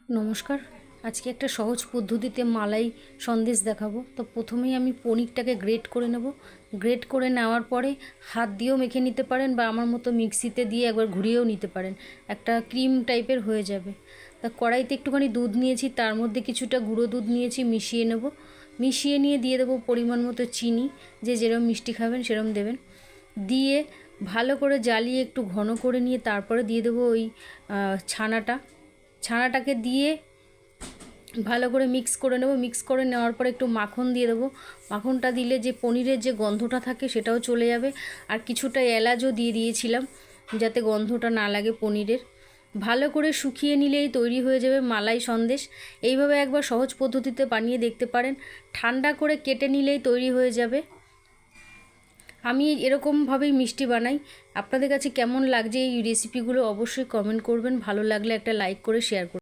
নমস্কার। আজকে একটা সহজ পদ্ধতিতে মালাই সন্দেশ দেখাবো। তো প্রথমেই আমি পনিরটাকে গ্রেট করে নেব। গ্রেট করে নেওয়ার পরে হাত দিয়েও মেখে নিতে পারেন বা আমার মতো মিক্সিতে দিয়ে একবার ঘুরিয়েও নিতে পারেন। একটা ক্রিম টাইপের হয়ে যাবে। তা কড়াইতে একটুখানি দুধ নিয়েছি, তার মধ্যে কিছুটা গুঁড়ো দুধ নিয়েছি, মিশিয়ে নেব। মিশিয়ে নিয়ে দিয়ে দেবো পরিমাণ মতো চিনি, যে যেরকম মিষ্টি খাবেন সেরকম দেবেন। দিয়ে ভালো করে জ্বালিয়ে একটু ঘন করে নিয়ে তারপরে দিয়ে দেবো ওই ছানাটাকে দিয়ে ভালো করে মিক্স করে নেব। মিক্স করে নেওয়ার পরে একটু মাখন দিয়ে দেবো। মাখনটা দিলে যে পনিরের যে গন্ধটা থাকে সেটাও চলে যাবে। আর কিছুটা এলাচও দিয়ে দিয়েছিলাম যাতে গন্ধটা না লাগে পনিরের। ভালো করে শুকিয়ে নিলেই তৈরি হয়ে যাবে মালাই সন্দেশ। এইভাবে একবার সহজ পদ্ধতিতে বানিয়ে দেখতে পারেন। ঠান্ডা করে কেটে নিলেই তৈরি হয়ে যাবে। আমি এরকমভাবেই মিষ্টি বানাই। আপনাদের কাছে কেমন লাগছে এই রেসিপিগুলো অবশ্যই কমেন্ট করবেন। ভালো লাগলে একটা লাইক করে শেয়ার করবেন।